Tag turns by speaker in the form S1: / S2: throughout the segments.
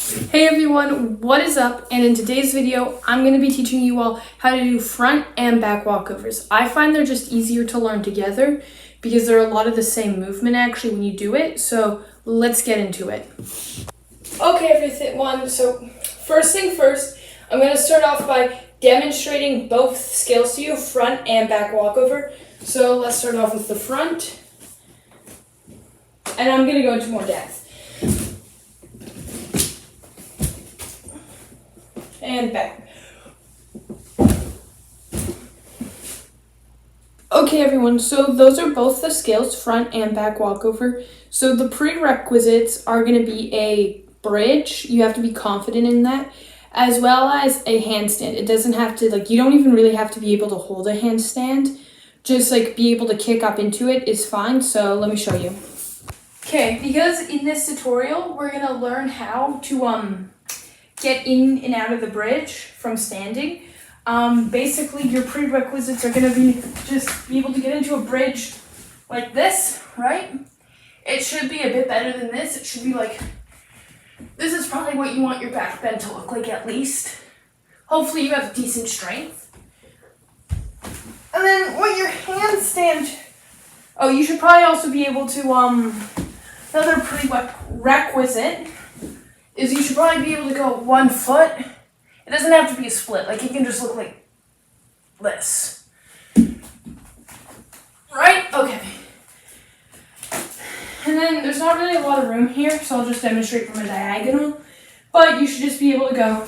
S1: Hey everyone, what is up? And in today's video, I'm going to be teaching you all how to do front and back walkovers. I find they're just easier to learn together because they're a lot of the same movement actually when you do it. So let's get into it. Okay everyone, so first thing first, I'm going to start off by demonstrating both skills to you, front and back walkover. So let's start off with the front. And I'm going to go into more depth. And back. Okay everyone, so those are both the skills, front and back walkover. So the prerequisites are going to be a bridge, you have to be confident in that, as well as a handstand. It doesn't have to, you don't even really have to be able to hold a handstand, just be able to kick up into it is fine. So let me show you. Okay, because in this tutorial, we're going to learn how to get in and out of the bridge from standing. Basically, your prerequisites are going to be just be able to get into a bridge like this, right? It should be a bit better than this. It should be this is probably what you want your back bend to look like at least. Hopefully you have decent strength. And then what your handstand, you should probably also be able to, another prerequisite is you should probably be able to go 1 foot. It doesn't have to be a split. It can just look like this. Right? Okay. And then there's not really a lot of room here, so I'll just demonstrate from a diagonal. But you should just be able to go.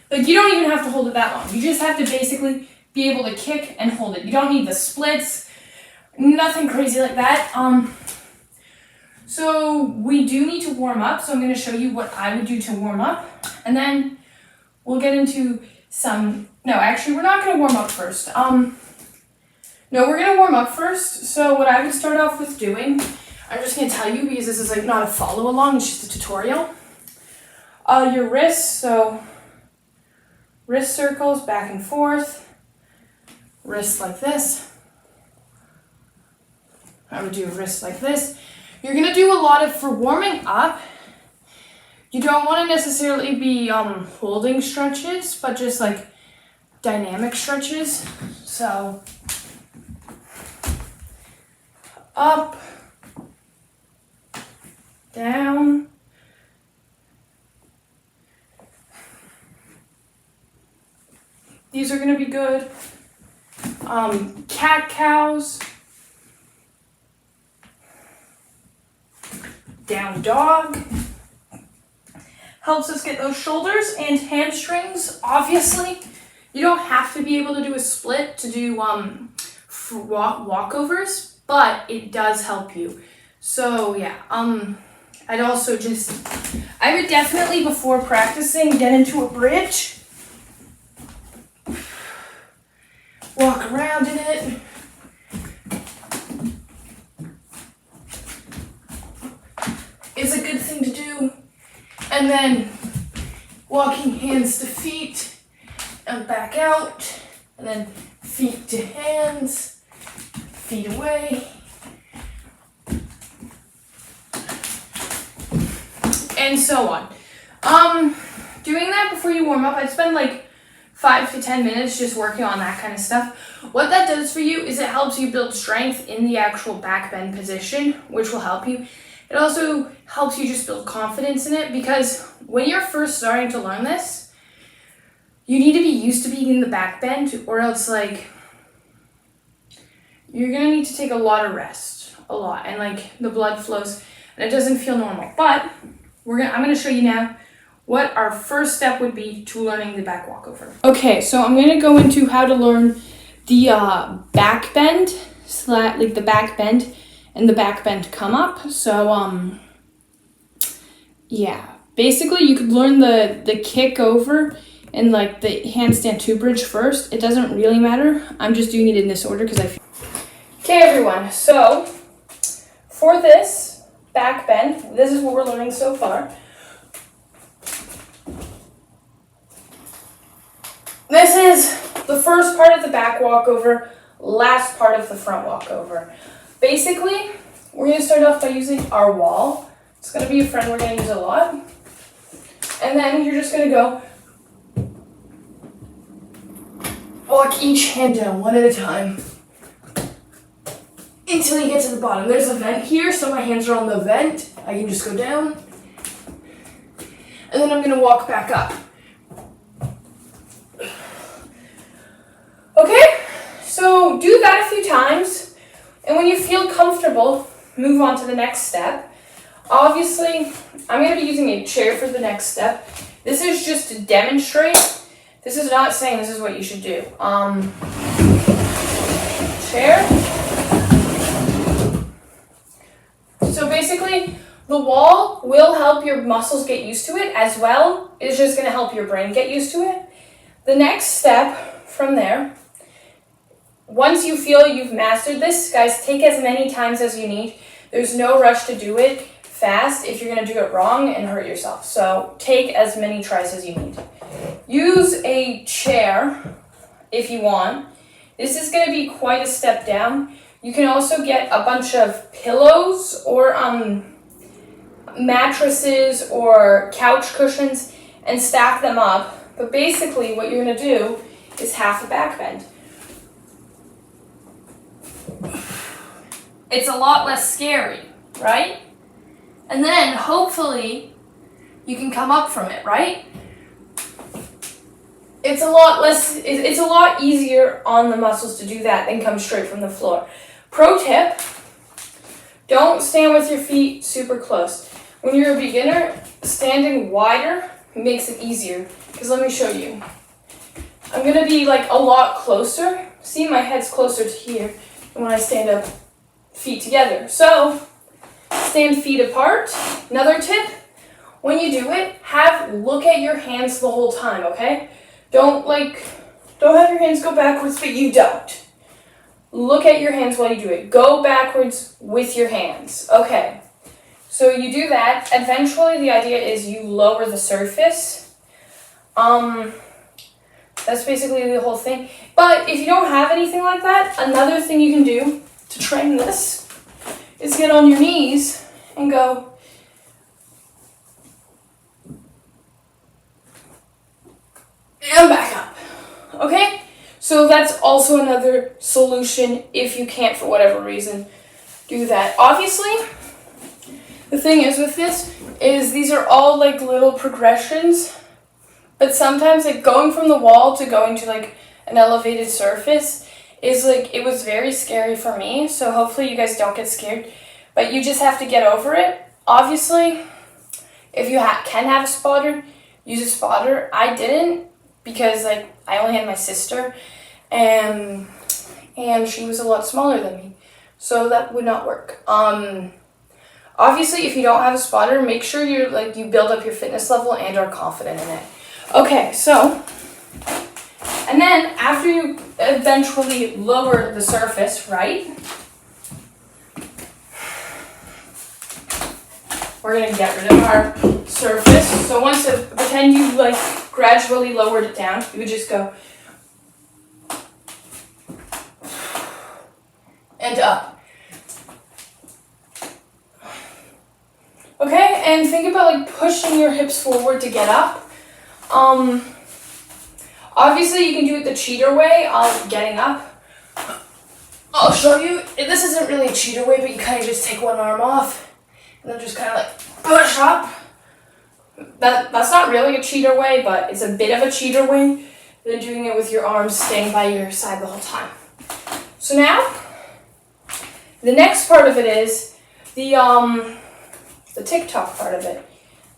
S1: You don't even have to hold it that long. You just have to basically be able to kick and hold it. You don't need the splits. Nothing crazy like that. So we do need to warm up, so I'm going to show you what I would do to warm up, and then we'll get into no, actually, we're not going to warm up first. No, we're going to warm up first, so what I would start off with doing, I'm just going to tell you because this is not a follow along, it's just a tutorial. Your wrists, so wrist circles back and forth, wrist like this. I would do a wrist like this. You're going to do a lot for warming up. You don't want to necessarily be holding stretches, but just dynamic stretches. So, up, down, these are going to be good. Cat-cows. Down dog. Helps us get those shoulders and hamstrings. Obviously, you don't have to be able to do a split to do walkovers, but it does help you. So yeah, I would definitely before practicing get into a bridge, walk around in it. Is a good thing to do, and then walking hands to feet and back out, and then feet to hands, feet away, and so on. Doing that before you warm up, I'd spend 5 to 10 minutes just working on that kind of stuff. What that does for you is it helps you build strength in the actual back bend position, which will help you. It also helps you just build confidence in it because when you're first starting to learn this, you need to be used to being in the back bend, or else you're going to need to take a lot of rest, and the blood flows and it doesn't feel normal. But I'm going to show you now what our first step would be to learning the back walkover. Okay, so I'm going to go into how to learn the back bend, the back bend and the back bend come up. So yeah, basically you could learn the kick over and the handstand 2 bridge first. It doesn't really matter. I'm just doing it in this order because Okay everyone, so for this back bend, this is what we're learning so far. This is the first part of the back walkover, last part of the front walkover. Basically, we're going to start off by using our wall. It's going to be a friend we're going to use a lot. And then you're just going to go walk each hand down one at a time until you get to the bottom. There's a vent here, so my hands are on the vent. I can just go down. And then I'm going to walk back up. Okay, so do that a few times. And when you feel comfortable, move on to the next step. Obviously, I'm going to be using a chair for the next step. This is just to demonstrate. This is not saying this is what you should do. Chair. So basically, the wall will help your muscles get used to it, as well is just going to help your brain get used to it. The next step from there, once you feel you've mastered this, guys, take as many times as you need. There's no rush to do it fast if you're going to do it wrong and hurt yourself. So take as many tries as you need. Use a chair if you want. This is going to be quite a step down. You can also get a bunch of pillows or mattresses or couch cushions and stack them up. But basically what you're going to do is half a back bend. It's a lot less scary, right? And then hopefully you can come up from it, right? It's a lot easier on the muscles to do that than come straight from the floor. Pro tip, don't stand with your feet super close. When you're a beginner, standing wider makes it easier. Because let me show you. I'm going to be like a lot closer. See, my head's closer to here than when I stand up feet together. So, stand feet apart. Another tip, when you do it, look at your hands the whole time, okay? Don't have your hands go backwards, but you don't. Look at your hands while you do it. Go backwards with your hands. Okay. So you do that. Eventually, the idea is you lower the surface. That's basically the whole thing. But if you don't have anything like that, another thing you can do to train this is get on your knees and go and back up. Okay? So that's also another solution if you can't, for whatever reason, do that. Obviously, the thing is with this is these are all like little progressions, but sometimes like going from the wall to going to like an elevated surface is like, it was very scary for me. So hopefully you guys don't get scared, but you just have to get over it. Obviously, if you can have a spotter, use a spotter. I didn't, because like I only had my sister and she was a lot smaller than me, so that would not work. Obviously, if you don't have a spotter, make sure you build up your fitness level and are confident in it. Okay, so, and then after you eventually lower the surface, right? We're gonna get rid of our surface. So once pretend you gradually lowered it down, you would just go and up. Okay, and think about pushing your hips forward to get up. Obviously you can do it the cheater way of getting up. I'll show you. This isn't really a cheater way, but you kind of just take one arm off and then just kind of push up. That's not really a cheater way, but it's a bit of a cheater way than doing it with your arms staying by your side the whole time. So now, the next part of it is the TikTok part of it,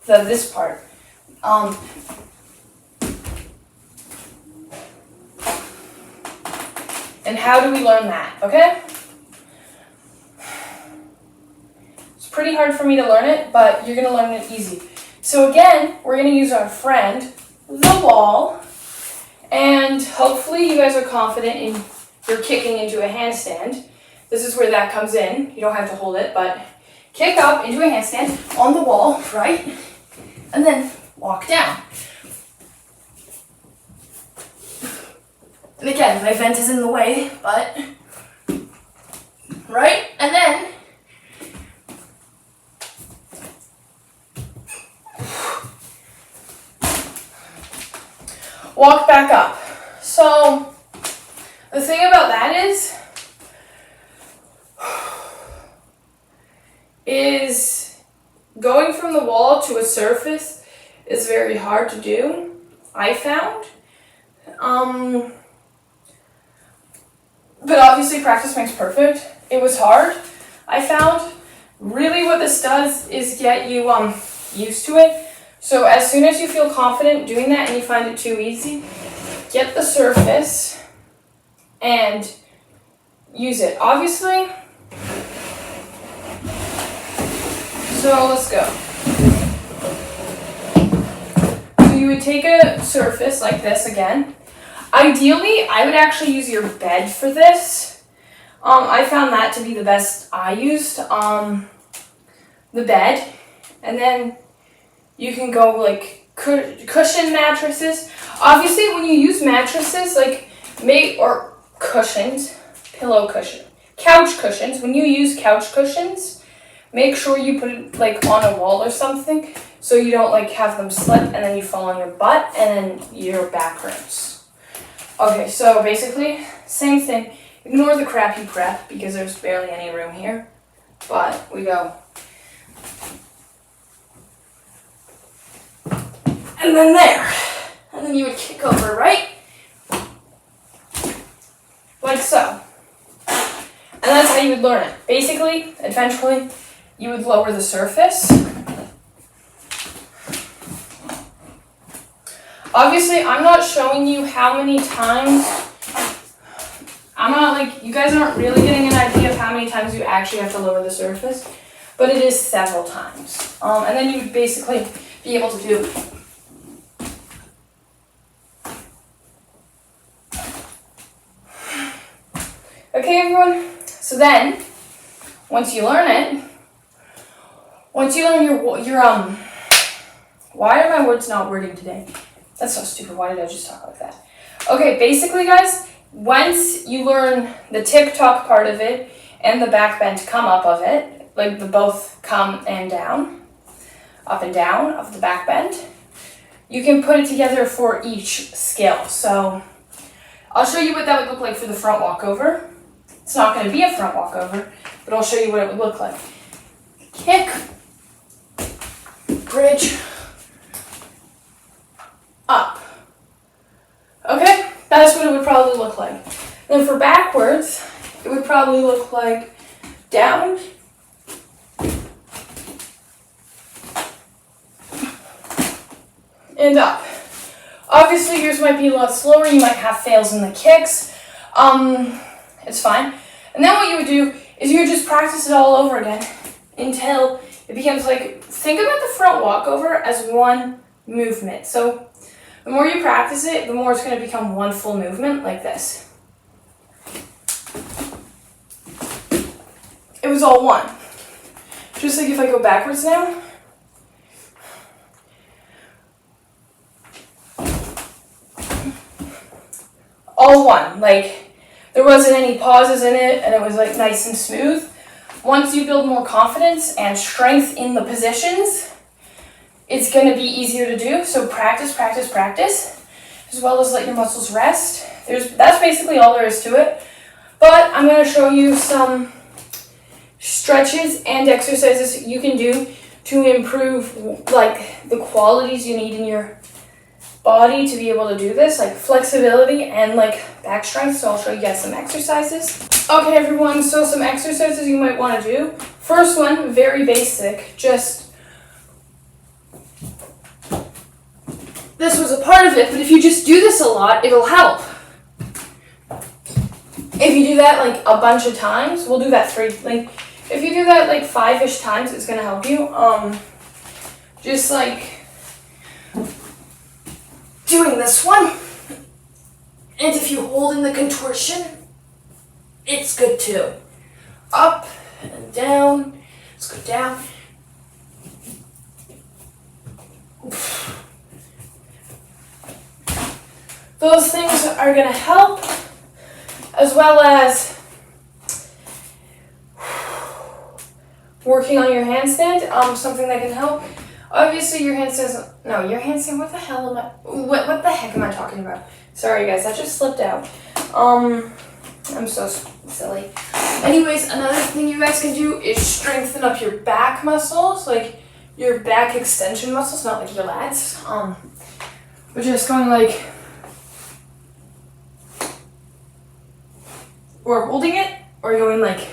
S1: this part. And how do we learn that, okay? It's pretty hard for me to learn it, but you're gonna learn it easy. So again, we're gonna use our friend, the wall, and hopefully you guys are confident in your kicking into a handstand. This is where that comes in. You don't have to hold it, but kick up into a handstand on the wall, right? And then walk down. And again, my vent is in the way, but, right? And then walk back up. So the thing about that is going from the wall to a surface is very hard to do, I found. But obviously practice makes perfect. It was hard, I found. Really what this does is get you used to it. So as soon as you feel confident doing that and you find it too easy, get the surface and use it. Obviously, so let's go. So you would take a surface like this again. Ideally, I would actually use your bed for this. I found that to be the best I used. The bed. And then you can go like cushion mattresses. Obviously, when you use mattresses, or cushions, pillow cushion, couch cushions, when you use couch cushions, make sure you put it like on a wall or something so you don't like have them slip and then you fall on your butt and then your back hurts. Okay, so basically, same thing. Ignore the crappy prep because there's barely any room here. But we go. And then there. And then you would kick over, right? Like so. And that's how you would learn it. Basically, eventually, you would lower the surface. Obviously, I'm not showing you how many times. You guys aren't really getting an idea of how many times you actually have to lower the surface, but it is several times. And then you would basically be able to do. Okay, everyone? So then, once you learn your, why are my words not wording today? That's so stupid. Why did I just talk like that? Okay, basically, guys, once you learn the tick-tock part of it and the back bend come up of it, like the both come and down, up and down of the back bend, you can put it together for each skill. So I'll show you what that would look like for the front walkover. It's not going to be a front walkover, but I'll show you what it would look like. Kick, bridge, up. Okay, that's what it would probably look like. Then for backwards, it would probably look like down, and up. Obviously, yours might be a lot slower. You might have fails in the kicks. It's fine. And then what you would do is you would just practice it all over again until it becomes like, think about the front walkover as one movement. So the more you practice it, the more it's going to become one full movement like this. It was all one. Just like if I go backwards now. All one. Like, there wasn't any pauses in it, and it was like nice and smooth. Once you build more confidence and strength in the positions, it's going to be easier to do. So practice, practice, practice, as well as let your muscles rest. That's basically all there is to it. But I'm going to show you some stretches and exercises you can do to improve like the qualities you need in your body to be able to do this, like flexibility and like back strength. So I'll show you guys some exercises. Okay, everyone, so some exercises you might want to do. First one, very basic, just this was a part of it, but if you just do this a lot, it'll help. If you do that like a bunch of times, we'll do that if you do that like 5-ish times, it's gonna help you. Just like doing this one, and if you hold in the contortion, it's good too. Up and down. Let's go down. Those things are going to help, as well as working on your handstand, something that can help. Obviously, your handstands. No, your handstand. What the hell am I? What the heck am I talking about? Sorry, guys, that just slipped out. I'm so silly. Anyways, another thing you guys can do is strengthen up your back muscles, like your back extension muscles, not like your lats. We're just going like, or holding it, or going like.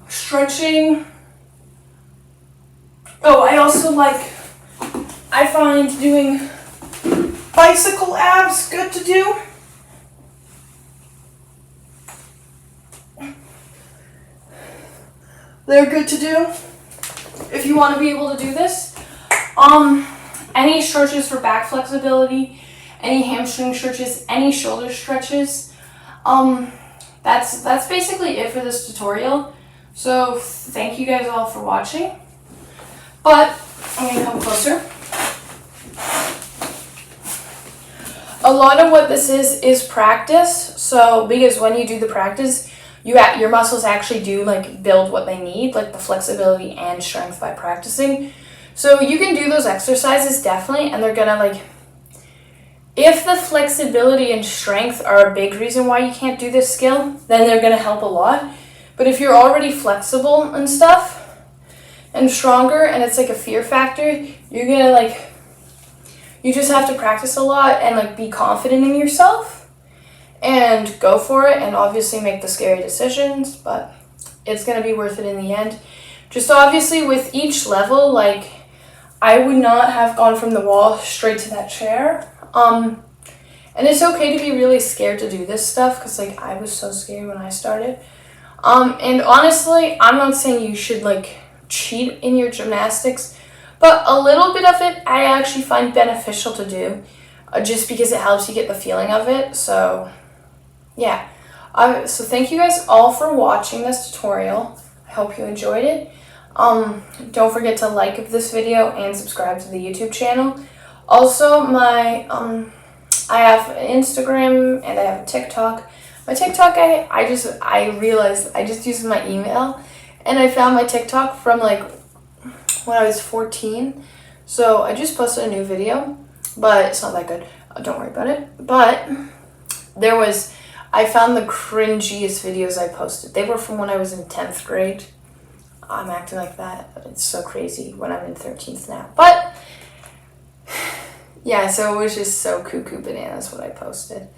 S1: Stretching. Oh, I find doing bicycle abs good to do. They're good to do if you want to be able to do this. Any stretches for back flexibility, any hamstring stretches, any shoulder stretches. That's basically it for this tutorial. So thank you guys all for watching. But I'm gonna come closer. A lot of what this is practice. So because when you do the practice, your muscles actually do like build what they need, like the flexibility and strength by practicing. So you can do those exercises definitely, and they're gonna like, if the flexibility and strength are a big reason why you can't do this skill, then they're gonna help a lot. But if you're already flexible and stuff and stronger and it's like a fear factor, you're gonna like, you just have to practice a lot and like be confident in yourself and go for it, and obviously make the scary decisions, but it's gonna be worth it in the end. Just obviously with each level, like I would not have gone from the wall straight to that chair. And it's okay to be really scared to do this stuff, because like I was so scared when I started. And honestly, I'm not saying you should like cheat in your gymnastics, but a little bit of it I actually find beneficial to do, just because it helps you get the feeling of it. So yeah, so thank you guys all for watching this tutorial. I hope you enjoyed it. Don't forget to like this video and subscribe to the YouTube channel. Also, I have Instagram and I have a TikTok. My TikTok, I realized I just used my email, and I found my TikTok from like when I was 14. So I just posted a new video, but it's not that good. Don't worry about it. But I found the cringiest videos I posted. They were from when I was in 10th grade. I'm acting like that, but it's so crazy when I'm in 13th now. But yeah, so it was just so cuckoo bananas what I posted.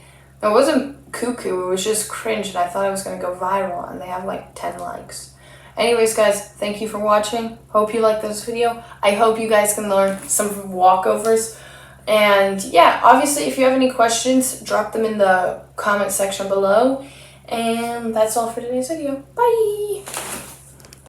S1: It wasn't cuckoo, it was just cringe, and I thought it was going to go viral, and they have like 10 likes. Anyways, guys, thank you for watching. Hope you liked this video. I hope you guys can learn some walkovers. And yeah, obviously, if you have any questions, drop them in the comment section below. And that's all for today's video. Bye!